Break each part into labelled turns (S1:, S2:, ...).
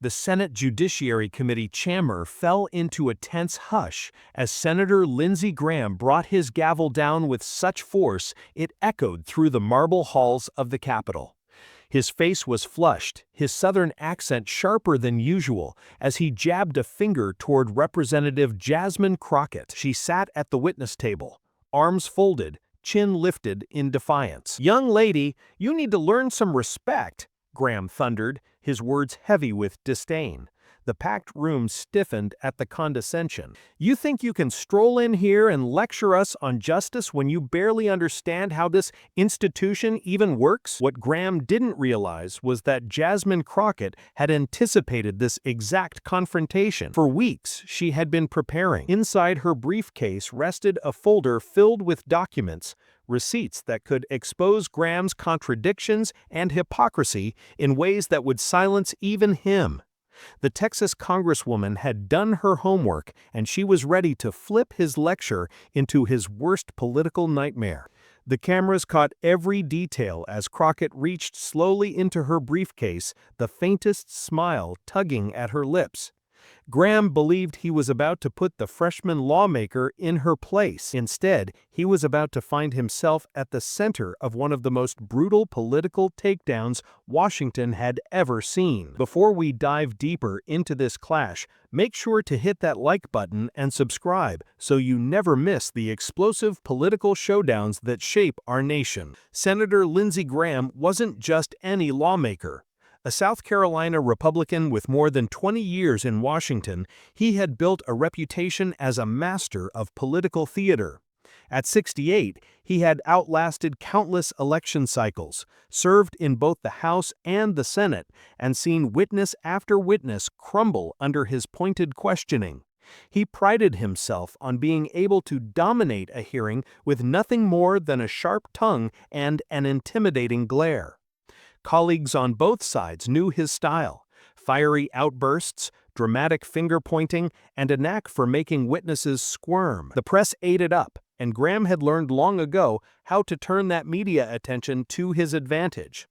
S1: The Senate Judiciary Committee chamber fell into a tense hush as Senator Lindsey Graham brought his gavel down with such force it echoed through the marble halls of the Capitol. His face was flushed, his Southern accent sharper than usual, as he jabbed a finger toward Representative Jasmine Crockett. She sat at the witness table, arms folded, chin lifted in defiance. "Young lady, you need to learn some respect," Graham thundered, his words heavy with disdain. The packed room stiffened at the condescension. "You think you can stroll in here and lecture us on justice when you barely understand how this institution even works?" What Graham didn't realize was that Jasmine Crockett had anticipated this exact confrontation. For weeks, she had been preparing. Inside her briefcase rested a folder filled with documents, receipts that could expose Graham's contradictions and hypocrisy in ways that would silence even him. The Texas Congresswoman had done her homework, and she was ready to flip his lecture into his worst political nightmare. The cameras caught every detail as Crockett reached slowly into her briefcase, the faintest smile tugging at her lips. Graham believed he was about to put the freshman lawmaker in her place. Instead, he was about to find himself at the center of one of the most brutal political takedowns Washington had ever seen. Before we dive deeper into this clash, make sure to hit that like button and subscribe so you never miss the explosive political showdowns that shape our nation. Senator Lindsey Graham wasn't just any lawmaker. A South Carolina Republican with more than 20 years in Washington, he had built a reputation as a master of political theater. At 68, he had outlasted countless election cycles, served in both the House and the Senate, and seen witness after witness crumble under his pointed questioning. He prided himself on being able to dominate a hearing with nothing more than a sharp tongue and an intimidating glare. Colleagues on both sides knew his style: fiery outbursts, dramatic finger-pointing, and a knack for making witnesses squirm. The press ate it up, and Graham had learned long ago how to turn that media attention to his advantage.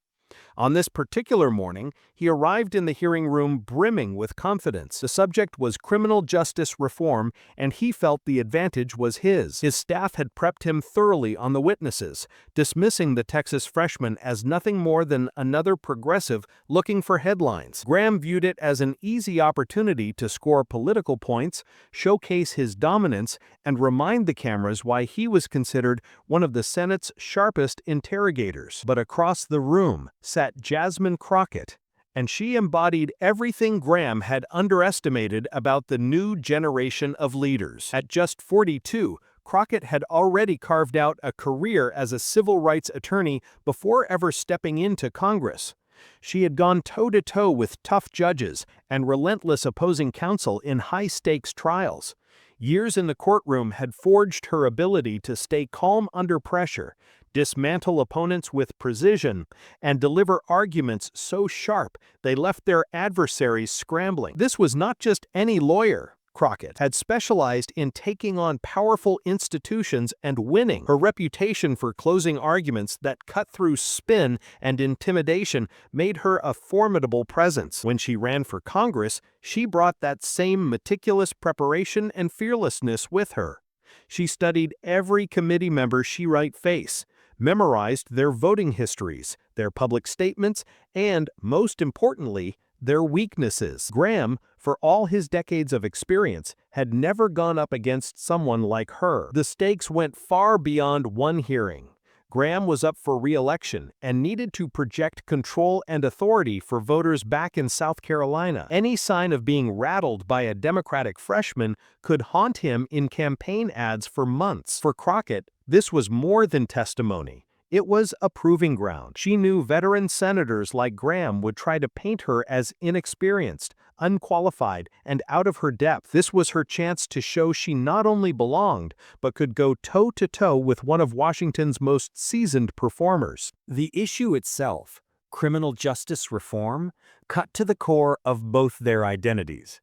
S1: On this particular morning, he arrived in the hearing room brimming with confidence. The subject was criminal justice reform, and he felt the advantage was his. His staff had prepped him thoroughly on the witnesses, dismissing the Texas freshman as nothing more than another progressive looking for headlines. Graham viewed it as an easy opportunity to score political points, showcase his dominance, and remind the cameras why he was considered one of the Senate's sharpest interrogators. But across the room sat Jasmine Crockett, and she embodied everything Graham had underestimated about the new generation of leaders. At just 42, Crockett had already carved out a career as a civil rights attorney before ever stepping into Congress. She had gone toe-to-toe with tough judges and relentless opposing counsel in high-stakes trials. Years in the courtroom had forged her ability to stay calm under pressure, dismantle opponents with precision, and deliver arguments so sharp they left their adversaries scrambling. This was not just any lawyer. Crockett had specialized in taking on powerful institutions and winning. Her reputation for closing arguments that cut through spin and intimidation made her a formidable presence. When she ran for Congress, she brought that same meticulous preparation and fearlessness with her. She studied every committee member she might face, memorized their voting histories, their public statements, and, most importantly, their weaknesses. Graham, for all his decades of experience, had never gone up against someone like her. The stakes went far beyond one hearing. Graham was up for re-election and needed to project control and authority for voters back in South Carolina. Any sign of being rattled by a Democratic freshman could haunt him in campaign ads for months. For Crockett, this was more than testimony. It was a proving ground. She knew veteran senators like Graham would try to paint her as inexperienced, unqualified, and out of her depth. This was her chance to show she not only belonged, but could go toe-to-toe with one of Washington's most seasoned performers. The issue itself, criminal justice reform, cut to the core of both their identities.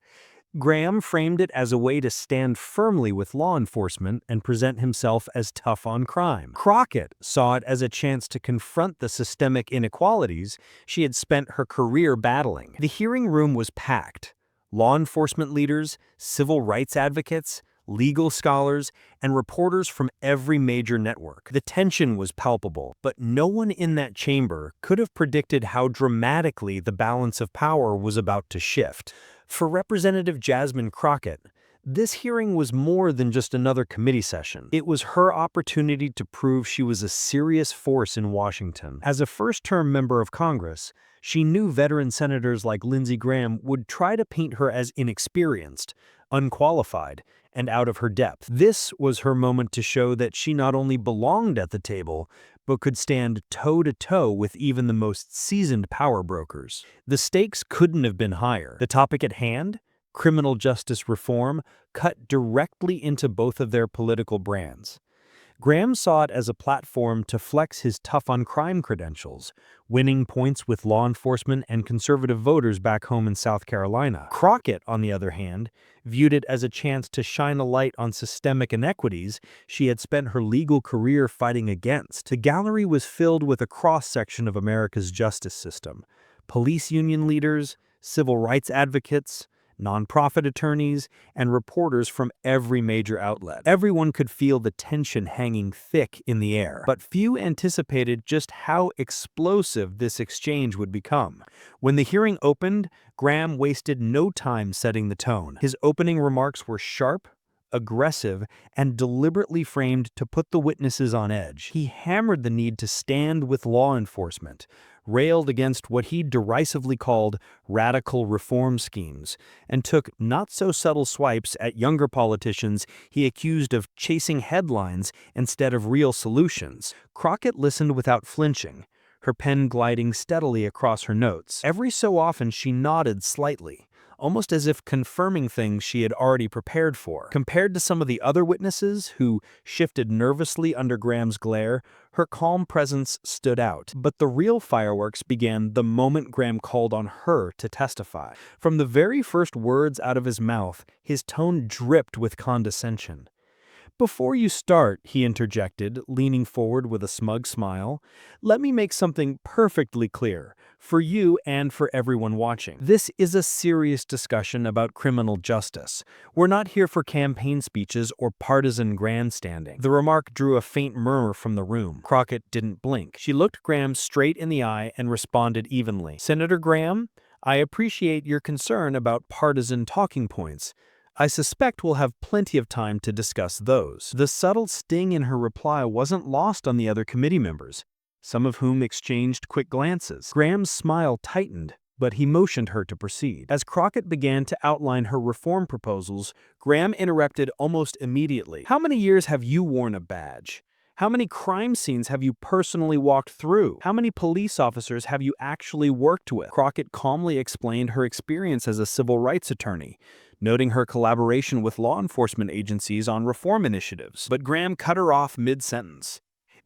S1: Graham framed it as a way to stand firmly with law enforcement and present himself as tough on crime. Crockett saw it as a chance to confront the systemic inequalities she had spent her career battling. The hearing room was packed. Law enforcement leaders, civil rights advocates, legal scholars, and reporters from every major network. The tension was palpable, but no one in that chamber could have predicted how dramatically the balance of power was about to shift. For Representative Jasmine Crockett, this hearing was more than just another committee session. It was her opportunity to prove she was a serious force in Washington. As a first-term member of Congress, she knew veteran senators like Lindsey Graham would try to paint her as inexperienced, unqualified, and out of her depth. This was her moment to show that she not only belonged at the table, but could stand toe-to-toe with even the most seasoned power brokers. The stakes couldn't have been higher. The topic at hand, criminal justice reform, cut directly into both of their political brands. Graham saw it as a platform to flex his tough-on-crime credentials, winning points with law enforcement and conservative voters back home in South Carolina. Crockett, on the other hand, viewed it as a chance to shine a light on systemic inequities she had spent her legal career fighting against. The gallery was filled with a cross-section of America's justice system: police union leaders, civil rights advocates, nonprofit attorneys, and reporters from every major outlet. Everyone could feel the tension hanging thick in the air, but few anticipated just how explosive this exchange would become. When the hearing opened, Graham wasted no time setting the tone. His opening remarks were sharp, aggressive, and deliberately framed to put the witnesses on edge. He hammered the need to stand with law enforcement, railed against what he derisively called radical reform schemes, and took not-so-subtle swipes at younger politicians he accused of chasing headlines instead of real solutions. Crockett listened without flinching, her pen gliding steadily across her notes. Every so often she nodded slightly, almost as if confirming things she had already prepared for. Compared to some of the other witnesses who shifted nervously under Graham's glare, her calm presence stood out. But the real fireworks began the moment Graham called on her to testify. From the very first words out of his mouth, his tone dripped with condescension. "Before you start," he interjected, leaning forward with a smug smile, "let me make something perfectly clear, for you and for everyone watching. This is a serious discussion about criminal justice. We're not here for campaign speeches or partisan grandstanding." The remark drew a faint murmur from the room. Crockett didn't blink. She looked Graham straight in the eye and responded evenly. "Senator Graham, I appreciate your concern about partisan talking points. I suspect we'll have plenty of time to discuss those." The subtle sting in her reply wasn't lost on the other committee members, some of whom exchanged quick glances. Graham's smile tightened, but he motioned her to proceed. As Crockett began to outline her reform proposals, Graham interrupted almost immediately. "How many years have you worn a badge? How many crime scenes have you personally walked through? How many police officers have you actually worked with?" Crockett calmly explained her experience as a civil rights attorney, noting her collaboration with law enforcement agencies on reform initiatives. But Graham cut her off mid-sentence.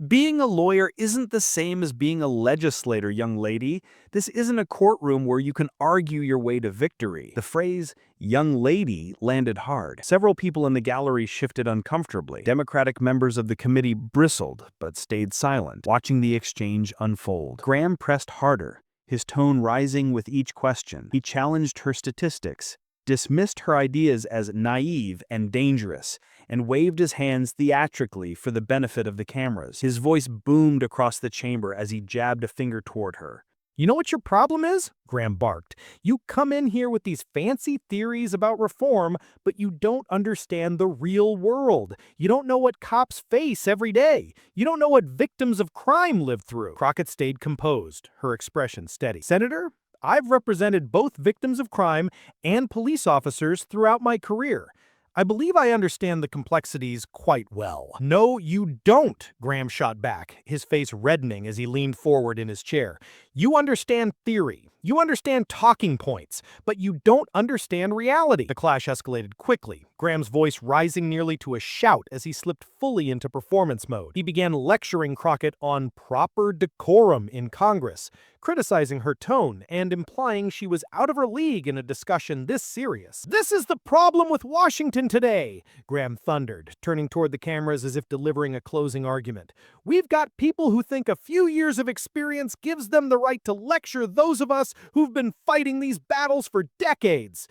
S1: "Being a lawyer isn't the same as being a legislator, young lady. This isn't a courtroom where you can argue your way to victory." The phrase, "young lady," landed hard. Several people in the gallery shifted uncomfortably. Democratic members of the committee bristled, but stayed silent, watching the exchange unfold. Graham pressed harder, his tone rising with each question. He challenged her statistics, dismissed her ideas as naive and dangerous, and waved his hands theatrically for the benefit of the cameras. His voice boomed across the chamber as he jabbed a finger toward her. "You know what your problem is?" Graham barked. "You come in here with these fancy theories about reform, but you don't understand the real world. You don't know what cops face every day. You don't know what victims of crime live through." Crockett stayed composed, her expression steady. "Senator, I've represented both victims of crime and police officers throughout my career. I believe I understand the complexities quite well." "No, you don't," Graham shot back, his face reddening as he leaned forward in his chair. "You understand theory, You understand talking points, but you don't understand reality. The clash escalated quickly, Graham's voice rising nearly to a shout as he slipped fully into performance mode. He began lecturing Crockett on proper decorum in Congress, criticizing her tone and implying she was out of her league in a discussion this serious. "This is the problem with Washington today," Graham thundered, turning toward the cameras as if delivering a closing argument. "We've got people who think a few years of experience gives them the right to lecture those of us who've been fighting these battles for decades."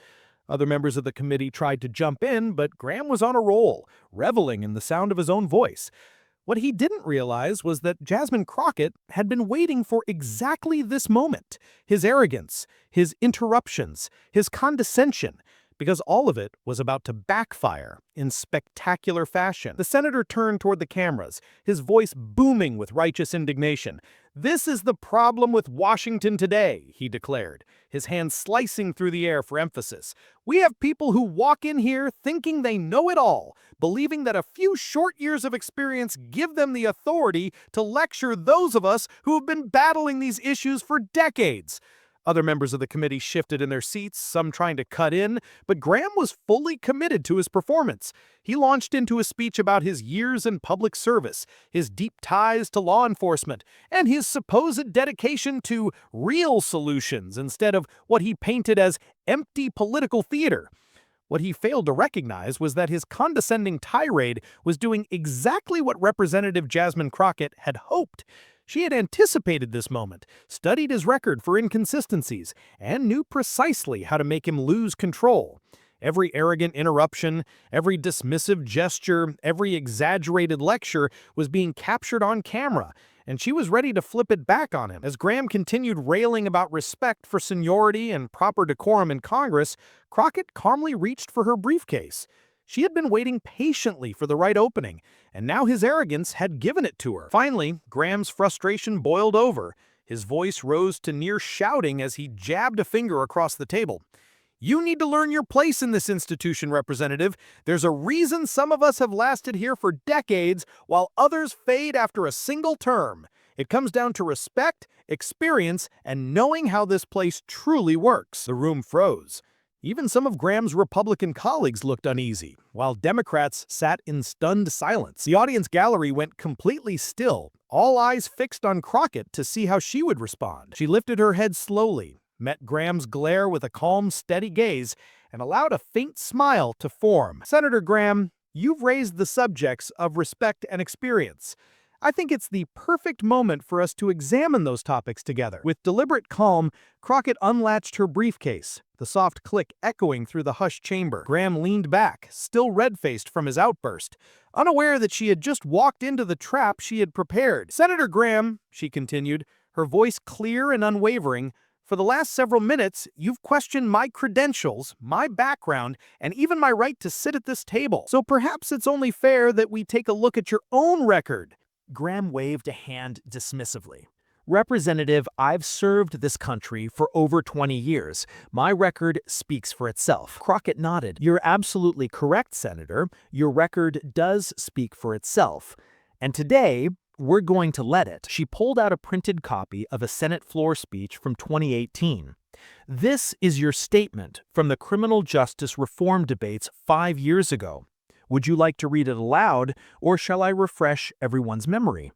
S1: Other members of the committee tried to jump in, but Graham was on a roll, reveling in the sound of his own voice. What he didn't realize was that Jasmine Crockett had been waiting for exactly this moment. His arrogance, his interruptions, his condescension, because all of it was about to backfire in spectacular fashion. The senator turned toward the cameras, his voice booming with righteous indignation. "This is the problem with Washington today," he declared, his hand slicing through the air for emphasis. "We have people who walk in here thinking they know it all, believing that a few short years of experience give them the authority to lecture those of us who have been battling these issues for decades." Other members of the committee shifted in their seats, some trying to cut in, but Graham was fully committed to his performance. He launched into a speech about his years in public service, his deep ties to law enforcement, and his supposed dedication to real solutions instead of what he painted as empty political theater. What he failed to recognize was that his condescending tirade was doing exactly what Representative Jasmine Crockett had hoped. She had anticipated this moment, studied his record for inconsistencies, and knew precisely how to make him lose control. Every arrogant interruption, every dismissive gesture, every exaggerated lecture was being captured on camera, and she was ready to flip it back on him. As Graham continued railing about respect for seniority and proper decorum in Congress, Crockett calmly reached for her briefcase. She had been waiting patiently for the right opening, and now his arrogance had given it to her. Finally, Graham's frustration boiled over. His voice rose to near shouting as he jabbed a finger across the table. "You need to learn your place in this institution, Representative. There's a reason some of us have lasted here for decades, while others fade after a single term. It comes down to respect, experience, and knowing how this place truly works." The room froze. Even some of Graham's Republican colleagues looked uneasy, while Democrats sat in stunned silence. The audience gallery went completely still, all eyes fixed on Crockett to see how she would respond. She lifted her head slowly, met Graham's glare with a calm, steady gaze, and allowed a faint smile to form. "Senator Graham, you've raised the subjects of respect and experience. I think it's the perfect moment for us to examine those topics together." With deliberate calm, Crockett unlatched her briefcase, the soft click echoing through the hushed chamber. Graham leaned back, still red-faced from his outburst, unaware that she had just walked into the trap she had prepared. "Senator Graham," she continued, her voice clear and unwavering, "for the last several minutes, you've questioned my credentials, my background, and even my right to sit at this table. So perhaps it's only fair that we take a look at your own record." Graham waved a hand dismissively. "Representative, I've served this country for over 20 years. My record speaks for itself." Crockett nodded. "You're absolutely correct, Senator. Your record does speak for itself. And today, we're going to let it." She pulled out a printed copy of a Senate floor speech from 2018. "This is your statement from the criminal justice reform debates 5 years ago. Would you like to read it aloud, or shall I refresh everyone's memory?"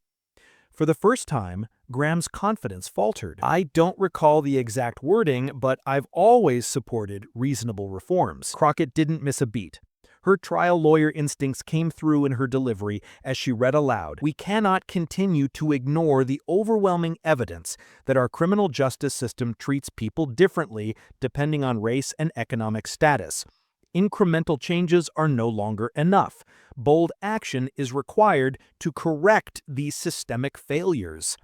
S1: For the first time, Graham's confidence faltered. "I don't recall the exact wording, but I've always supported reasonable reforms." Crockett didn't miss a beat. Her trial lawyer instincts came through in her delivery as she read aloud. "We cannot continue to ignore the overwhelming evidence that our criminal justice system treats people differently depending on race and economic status. Incremental changes are no longer enough. Bold action is required to correct these systemic failures."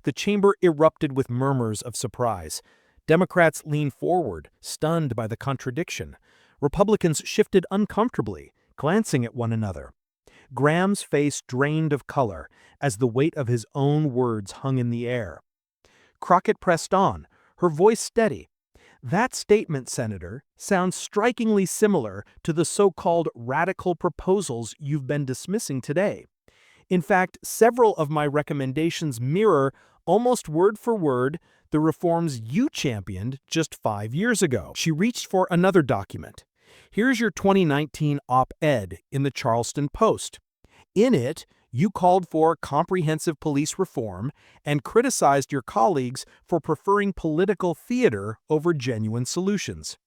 S1: The chamber erupted with murmurs of surprise. Democrats leaned forward, stunned by the contradiction. Republicans shifted uncomfortably, glancing at one another. Graham's face drained of color as the weight of his own words hung in the air. Crockett pressed on, her voice steady. "That statement, Senator, sounds strikingly similar to the so-called radical proposals you've been dismissing today. In fact, several of my recommendations mirror, almost word for word, the reforms you championed just 5 years ago. She reached for another document. Here's your 2019 op-ed in the Charleston Post. In it, you called for comprehensive police reform and criticized your colleagues for preferring political theater over genuine solutions.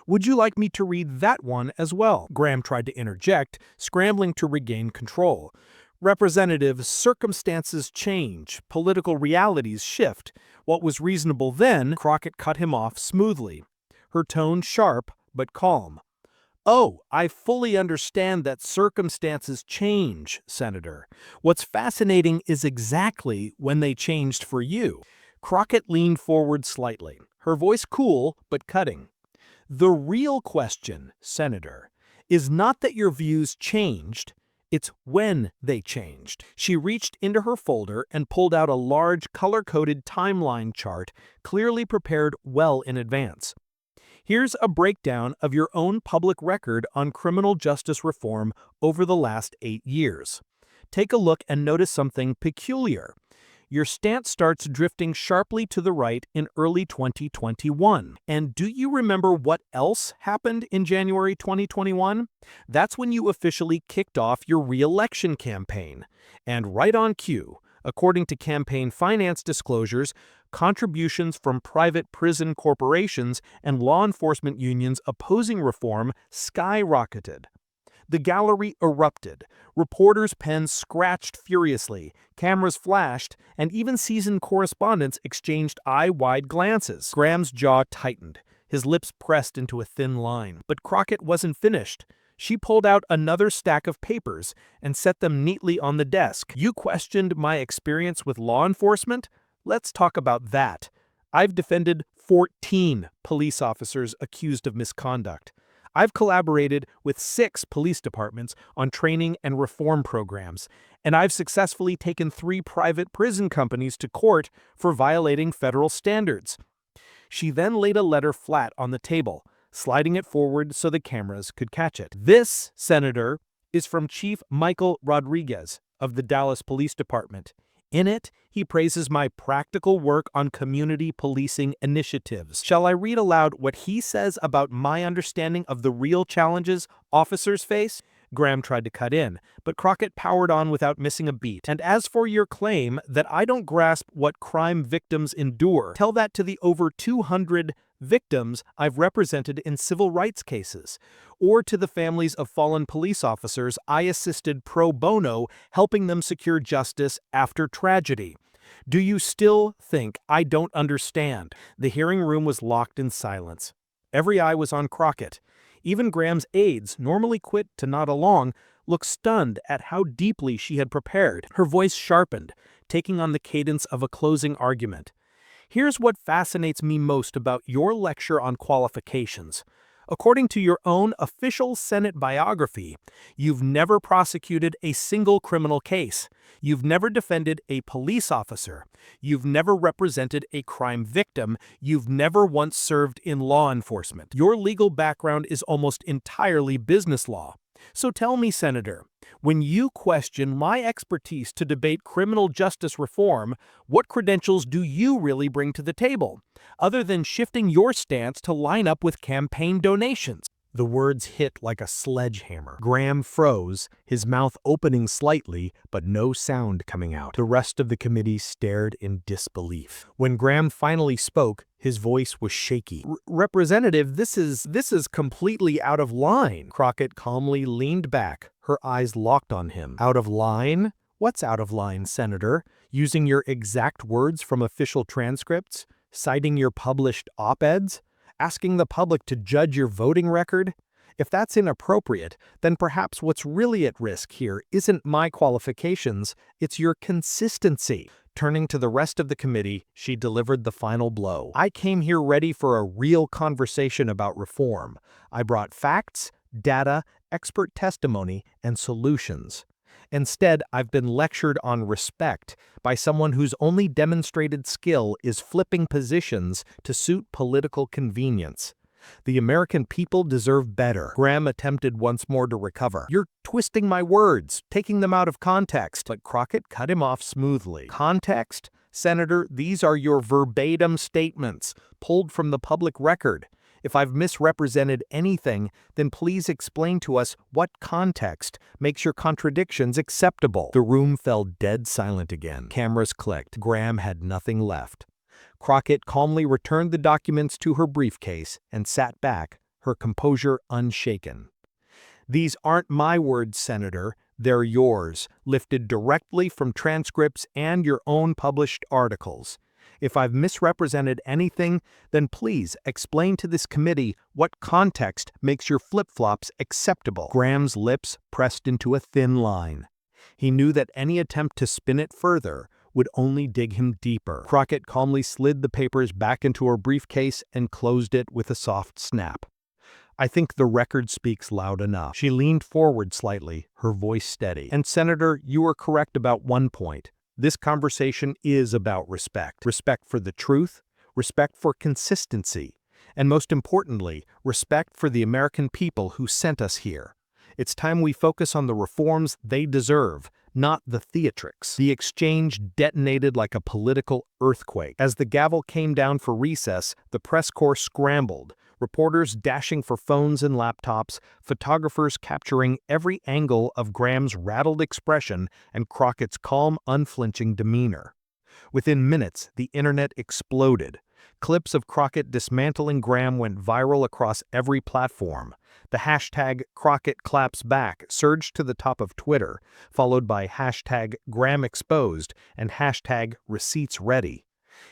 S1: Would you like me to read that one as well? Graham tried to interject, scrambling to regain control. Representative, circumstances change, political realities shift. What was reasonable then, Crockett cut him off smoothly, her tone sharp but calm. Oh, I fully understand that circumstances change, Senator. What's fascinating is exactly when they changed for you. Crockett leaned forward slightly, her voice cool but cutting. The real question, Senator, is not that your views changed, it's when they changed. She reached into her folder and pulled out a large color-coded timeline chart, clearly prepared well in advance. Here's a breakdown of your own public record on criminal justice reform over the last 8 years. Take a look and notice something peculiar. Your stance starts drifting sharply to the right in early 2021. And do you remember what else happened in January 2021? That's when you officially kicked off your re-election campaign. And right on cue, according to campaign finance disclosures, contributions from private prison corporations and law enforcement unions opposing reform skyrocketed. The gallery erupted. Reporters' pens scratched furiously, cameras flashed, and even seasoned correspondents exchanged eye-wide glances. Graham's jaw tightened, his lips pressed into a thin line. But Crockett wasn't finished. She pulled out another stack of papers and set them neatly on the desk. You questioned my experience with law enforcement? Let's talk about that. I've defended 14 police officers accused of misconduct. I've collaborated with 6 police departments on training and reform programs, and I've successfully taken 3 private prison companies to court for violating federal standards. She then laid a letter flat on the table, sliding it forward so the cameras could catch it. This, Senator, is from Chief Michael Rodriguez of the Dallas Police Department. In it, he praises my practical work on community policing initiatives. Shall I read aloud what he says about my understanding of the real challenges officers face? Graham tried to cut in, but Crockett powered on without missing a beat. And as for your claim that I don't grasp what crime victims endure, tell that to the over 200 victims I've represented in civil rights cases, or to the families of fallen police officers I assisted pro bono, helping them secure justice after tragedy. Do you still think I don't understand? The hearing room was locked in silence. Every eye was on Crockett. Even Graham's aides, normally quick to nod along, looked stunned at how deeply she had prepared. Her voice sharpened, taking on the cadence of a closing argument. Here's what fascinates me most about your lecture on qualifications. According to your own official Senate biography, you've never prosecuted a single criminal case. You've never defended a police officer. You've never represented a crime victim. You've never once served in law enforcement. Your legal background is almost entirely business law. So tell me, Senator, when you question my expertise to debate criminal justice reform, what credentials do you really bring to the table, other than shifting your stance to line up with campaign donations? The words hit like a sledgehammer. Graham froze, his mouth opening slightly, but no sound coming out. The rest of the committee stared in disbelief. When Graham finally spoke, his voice was shaky. Representative, this is completely out of line. Crockett calmly leaned back, her eyes locked on him. Out of line? What's out of line, Senator? Using your exact words from official transcripts? Citing your published op-eds? Asking the public to judge your voting record? If that's inappropriate, then perhaps what's really at risk here isn't my qualifications, it's your consistency. Turning to the rest of the committee, she delivered the final blow. I came here ready for a real conversation about reform. I brought facts, data, expert testimony, and solutions. Instead, I've been lectured on respect by someone whose only demonstrated skill is flipping positions to suit political convenience. The American people deserve better. Graham attempted once more to recover. You're twisting my words, taking them out of context. But Crockett cut him off smoothly. Context? "Senator, these are your verbatim statements, pulled from the public record. If I've misrepresented anything, then please explain to us what context makes your contradictions acceptable." The room fell dead silent again. Cameras clicked. Graham had nothing left. Crockett calmly returned the documents to her briefcase and sat back, her composure unshaken. "These aren't my words, Senator. They're yours, lifted directly from transcripts and your own published articles. If I've misrepresented anything, then please explain to this committee what context makes your flip-flops acceptable." Graham's lips pressed into a thin line. He knew that any attempt to spin it further would only dig him deeper. Crockett calmly slid the papers back into her briefcase and closed it with a soft snap. "I think the record speaks loud enough." She leaned forward slightly, her voice steady. "And Senator, you are correct about one point. This conversation is about respect. Respect for the truth, respect for consistency, and most importantly, respect for the American people who sent us here. It's time we focus on the reforms they deserve, not the theatrics." The exchange detonated like a political earthquake. As the gavel came down for recess, the press corps scrambled, reporters dashing for phones and laptops, photographers capturing every angle of Graham's rattled expression and Crockett's calm, unflinching demeanor. Within minutes, the internet exploded. Clips of Crockett dismantling Graham went viral across every platform. The hashtag #CrockettClapsBack surged to the top of Twitter, followed by hashtag #GrahamExposed and hashtag #ReceiptsReady.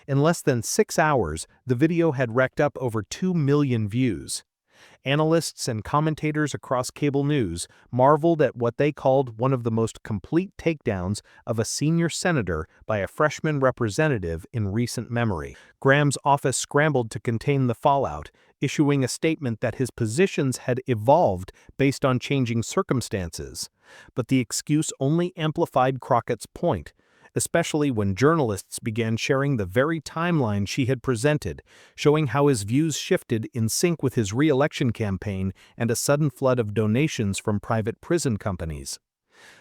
S1: In less than 6 hours, the video had racked up over 2 million views. Analysts and commentators across cable news marveled at what they called one of the most complete takedowns of a senior senator by a freshman representative in recent memory. Graham's office scrambled to contain the fallout, issuing a statement that his positions had evolved based on changing circumstances. But the excuse only amplified Crockett's point, especially when journalists began sharing the very timeline she had presented, showing how his views shifted in sync with his re-election campaign and a sudden flood of donations from private prison companies.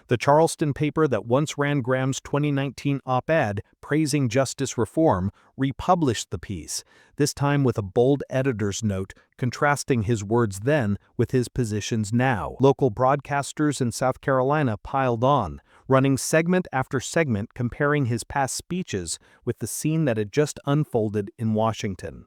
S1: The Charleston paper that once ran Graham's 2019 op-ed praising justice reform republished the piece, this time with a bold editor's note contrasting his words then with his positions now. Local broadcasters in South Carolina piled on, running segment after segment comparing his past speeches with the scene that had just unfolded in Washington.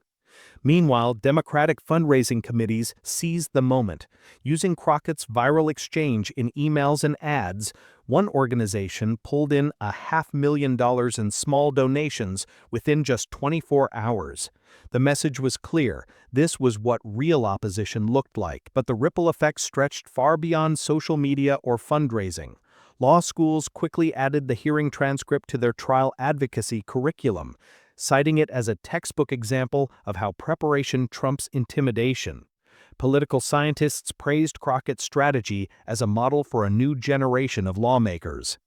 S1: Meanwhile, Democratic fundraising committees seized the moment. Using Crockett's viral exchange in emails and ads, one organization pulled in $500,000 in small donations within just 24 hours. The message was clear. This was what real opposition looked like. But the ripple effect stretched far beyond social media or fundraising. Law schools quickly added the hearing transcript to their trial advocacy curriculum, citing it as a textbook example of how preparation trumps intimidation. Political scientists praised Crockett's strategy as a model for a new generation of lawmakers.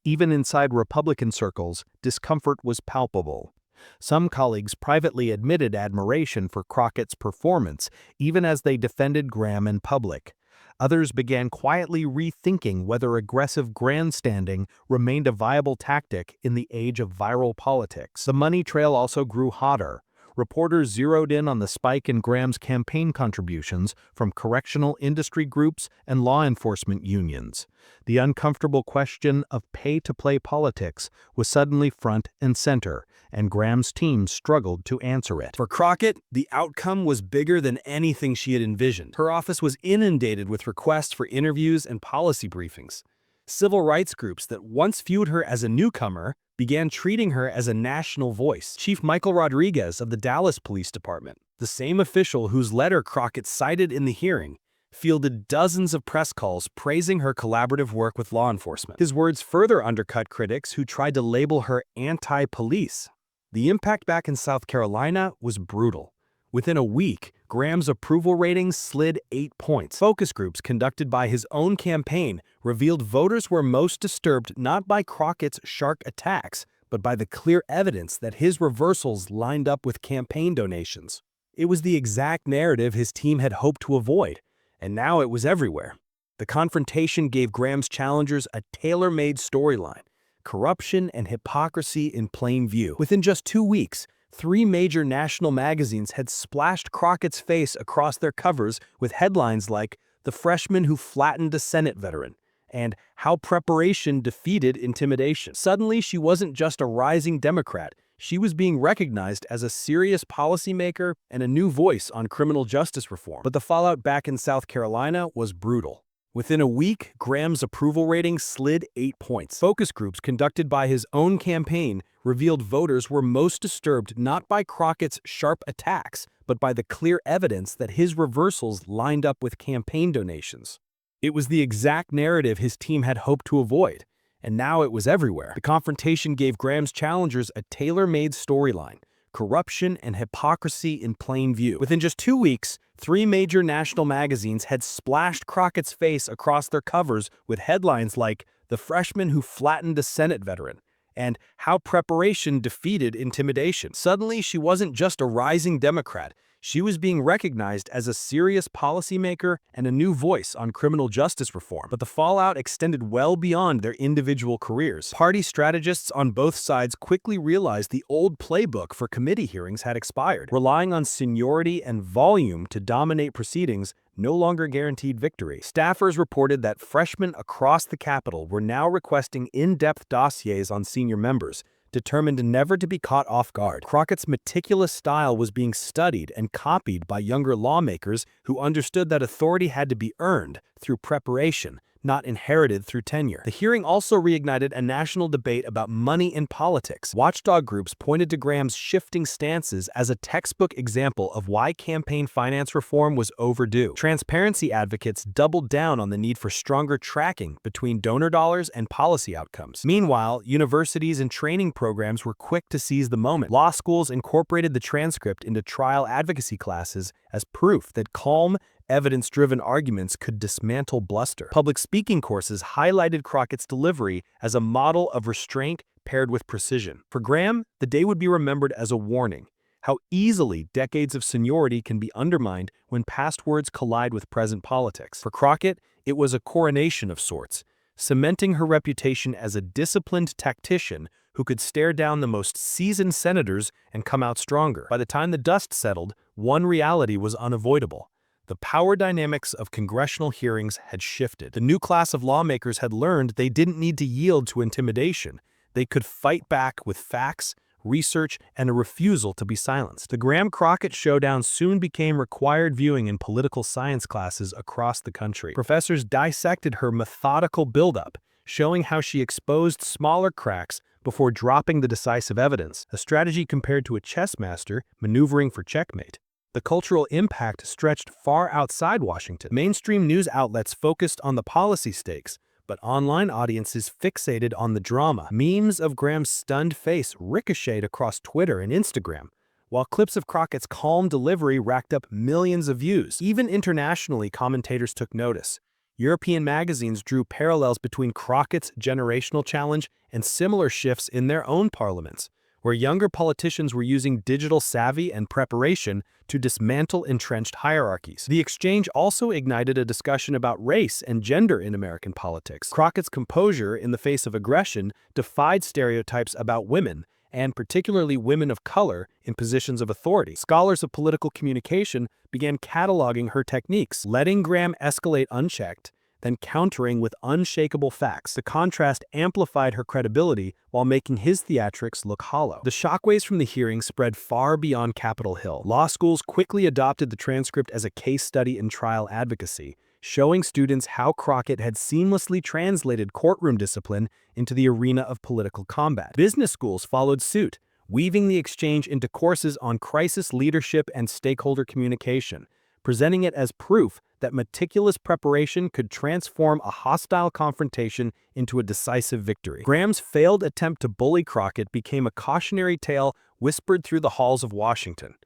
S1: Even inside Republican circles, discomfort was palpable. Some colleagues privately admitted admiration for Crockett's performance, even as they defended Graham in public. Others began quietly rethinking whether aggressive grandstanding remained a viable tactic in the age of viral politics. The money trail also grew hotter. Reporters zeroed in on the spike in Graham's campaign contributions from correctional industry groups and law enforcement unions. The uncomfortable question of pay-to-play politics was suddenly front and center, and Graham's team struggled to answer it.
S2: For Crockett, the outcome was bigger than anything she had envisioned. Her office was inundated with requests for interviews and policy briefings. Civil rights groups that once viewed her as a newcomer began treating her as a national voice. Chief Michael Rodriguez of the Dallas Police Department, the same official whose letter Crockett cited in the hearing, fielded dozens of press calls praising her collaborative work with law enforcement. His words further undercut critics who tried to label her anti-police. The impact back in South Carolina was brutal. Within a week, Graham's approval ratings slid 8 points. Focus groups conducted by his own campaign revealed voters were most disturbed not by Crockett's sharp attacks, but by the clear evidence that his reversals lined up with campaign donations. It was the exact narrative his team had hoped to avoid, and now it was everywhere. The confrontation gave Graham's challengers a tailor-made storyline. corruption and hypocrisy in plain view. Within just 2 weeks, 3 major national magazines had splashed Crockett's face across their covers with headlines like "The Freshman Who Flattened a Senate Veteran" and "How Preparation Defeated Intimidation." Suddenly, she wasn't just a rising Democrat. She was being recognized as a serious policymaker and a new voice on criminal justice reform. But the fallout back in South Carolina was brutal. Within a week, Graham's approval rating slid 8 points. Focus groups conducted by his own campaign revealed voters were most disturbed not by Crockett's sharp attacks, but by the clear evidence that his reversals lined up with campaign donations. It was the exact narrative his team had hoped to avoid, and now it was everywhere. The confrontation gave Graham's challengers a tailor-made storyline: corruption and hypocrisy in plain view. Within just 2 weeks, 3 major national magazines had splashed Crockett's face across their covers with headlines like "The Freshman Who Flattened a Senate Veteran" and "How Preparation Defeated Intimidation." Suddenly, she wasn't just a rising Democrat. She was being recognized as a serious policymaker and a new voice on criminal justice reform. But the fallout extended well beyond their individual careers. Party strategists on both sides quickly realized the old playbook for committee hearings had expired. Relying on seniority and volume to dominate proceedings no longer guaranteed victory. Staffers reported that freshmen across the Capitol were now requesting in-depth dossiers on senior members, determined never to be caught off guard. Crockett's meticulous style was being studied and copied by younger lawmakers who understood that authority had to be earned through preparation, not inherited through tenure. The hearing also reignited a national debate about money in politics. Watchdog groups pointed to Graham's shifting stances as a textbook example of why campaign finance reform was overdue. Transparency advocates doubled down on the need for stronger tracking between donor dollars and policy outcomes. Meanwhile, universities and training programs were quick to seize the moment. Law schools incorporated the transcript into trial advocacy classes as proof that calm, evidence-driven arguments could dismantle bluster. Public speaking courses highlighted Crockett's delivery as a model of restraint paired with precision. For Graham, the day would be remembered as a warning: how easily decades of seniority can be undermined when past words collide with present politics. For Crockett, it was a coronation of sorts, cementing her reputation as a disciplined tactician who could stare down the most seasoned senators and come out stronger. By the time the dust settled, one reality was unavoidable: the power dynamics of congressional hearings had shifted. The new class of lawmakers had learned they didn't need to yield to intimidation. They could fight back with facts, research, and a refusal to be silenced. The Graham-Crockett showdown soon became required viewing in political science classes across the country. Professors dissected her methodical buildup, showing how she exposed smaller cracks before dropping the decisive evidence, a strategy compared to a chess master maneuvering for checkmate. The cultural impact stretched far outside Washington. Mainstream news outlets focused on the policy stakes, but online audiences fixated on the drama. Memes of Graham's stunned face ricocheted across Twitter and Instagram, while clips of Crockett's calm delivery racked up millions of views. Even internationally, commentators took notice. European magazines drew parallels between Crockett's generational challenge and similar shifts in their own parliaments, where younger politicians were using digital savvy and preparation to dismantle entrenched hierarchies. The exchange also ignited a discussion about race and gender in American politics. Crockett's composure in the face of aggression defied stereotypes about women, and particularly women of color, in positions of authority. Scholars of political communication began cataloging her techniques, letting Graham escalate unchecked, then countering with unshakable facts. The contrast amplified her credibility while making his theatrics look hollow. The shockwaves from the hearing spread far beyond Capitol Hill. Law schools quickly adopted the transcript as a case study in trial advocacy, showing students how Crockett had seamlessly translated courtroom discipline into the arena of political combat. Business schools followed suit, weaving the exchange into courses on crisis leadership and stakeholder communication, presenting it as proof that meticulous preparation could transform a hostile confrontation into a decisive victory. Graham's failed attempt to bully Crockett became a cautionary tale whispered through the halls of Washington.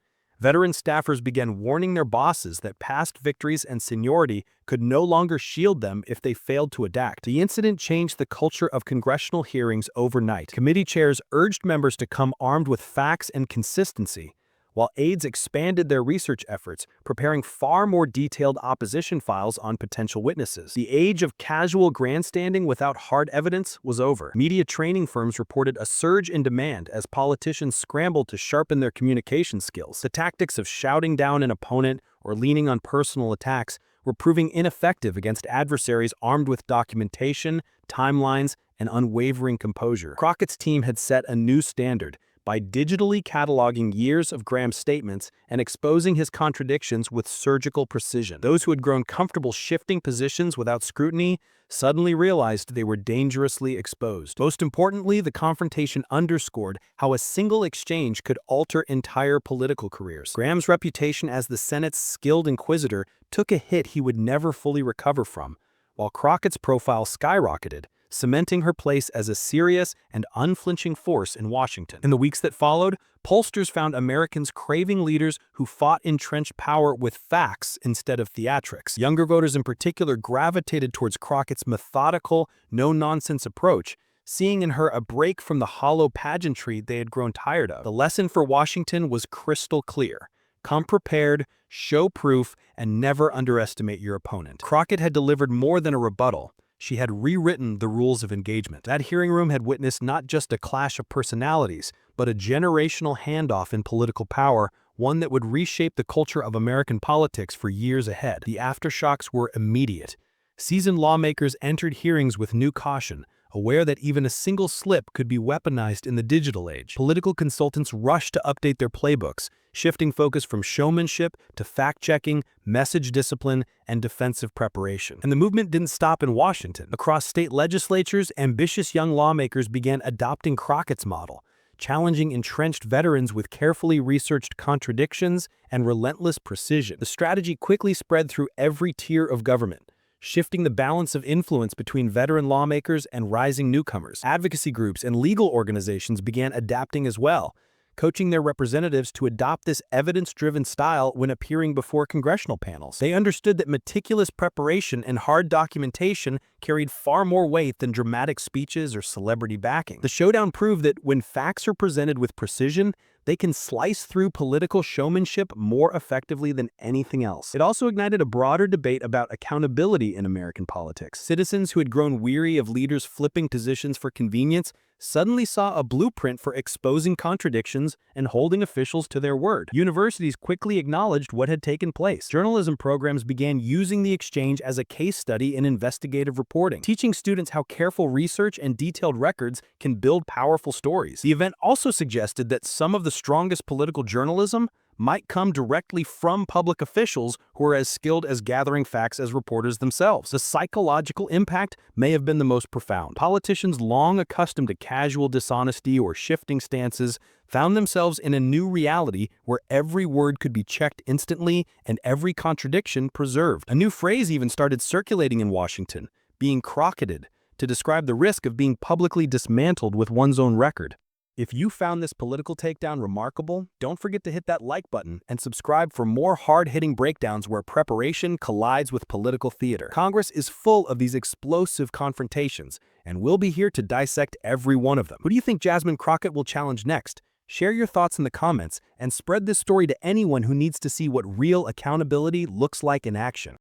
S2: Veteran staffers began warning their bosses that past victories and seniority could no longer shield them if they failed to adapt. The incident changed the culture of congressional hearings overnight. Committee chairs urged members to come armed with facts and consistency, while aides expanded their research efforts, preparing far more detailed opposition files on potential witnesses. The age of casual grandstanding without hard evidence was over. Media training firms reported a surge in demand as politicians scrambled to sharpen their communication skills. The tactics of shouting down an opponent or leaning on personal attacks were proving ineffective against adversaries armed with documentation, timelines, and unwavering composure. Crockett's team had set a new standard by digitally cataloging years of Graham's statements and exposing his contradictions with surgical precision. Those who had grown comfortable shifting positions without scrutiny suddenly realized they were dangerously exposed. Most importantly, the confrontation underscored how a single exchange could alter entire political careers. Graham's reputation as the Senate's skilled inquisitor took a hit he would never fully recover from, while Crockett's profile skyrocketed, cementing her place as a serious and unflinching force in Washington. In the weeks that followed, pollsters found Americans craving leaders who fought entrenched power with facts instead of theatrics. Younger voters in particular gravitated towards Crockett's methodical, no-nonsense approach, seeing in her a break from the hollow pageantry they had grown tired of. The lesson for Washington was crystal clear. Come prepared, show proof, and never underestimate your opponent. Crockett had delivered more than a rebuttal. She had rewritten the rules of engagement. That hearing room had witnessed not just a clash of personalities, but a generational handoff in political power, one that would reshape the culture of American politics for years ahead. The aftershocks were immediate. Seasoned lawmakers entered hearings with new caution, aware that even a single slip could be weaponized in the digital age. Political consultants rushed to update their playbooks, shifting focus from showmanship to fact-checking, message discipline, and defensive preparation. And the movement didn't stop in Washington. Across state legislatures, ambitious young lawmakers began adopting Crockett's model, challenging entrenched veterans with carefully researched contradictions and relentless precision. The strategy quickly spread through every tier of government, shifting the balance of influence between veteran lawmakers and rising newcomers. Advocacy groups and legal organizations began adapting as well, coaching their representatives to adopt this evidence-driven style when appearing before congressional panels. They understood that meticulous preparation and hard documentation carried far more weight than dramatic speeches or celebrity backing. The showdown proved that when facts are presented with precision, they can slice through political showmanship more effectively than anything else. It also ignited a broader debate about accountability in American politics. Citizens who had grown weary of leaders flipping positions for convenience suddenly saw a blueprint for exposing contradictions and holding officials to their word. Universities quickly acknowledged what had taken place. Journalism programs began using the exchange as a case study in investigative reporting, teaching students how careful research and detailed records can build powerful stories. The event also suggested that some of the strongest political journalism might come directly from public officials who are as skilled as gathering facts as reporters themselves. The psychological impact may have been the most profound. Politicians long accustomed to casual dishonesty or shifting stances found themselves in a new reality where every word could be checked instantly and every contradiction preserved. A new phrase even started circulating in Washington, being Crocketted, to describe the risk of being publicly dismantled with one's own record. If you found this political takedown remarkable, don't forget to hit that like button and subscribe for more hard-hitting breakdowns where preparation collides with political theater. Congress is full of these explosive confrontations, and we'll be here to dissect every one of them. Who do you think Jasmine Crockett will challenge next? Share your thoughts in the comments and spread this story to anyone who needs to see what real accountability looks like in action.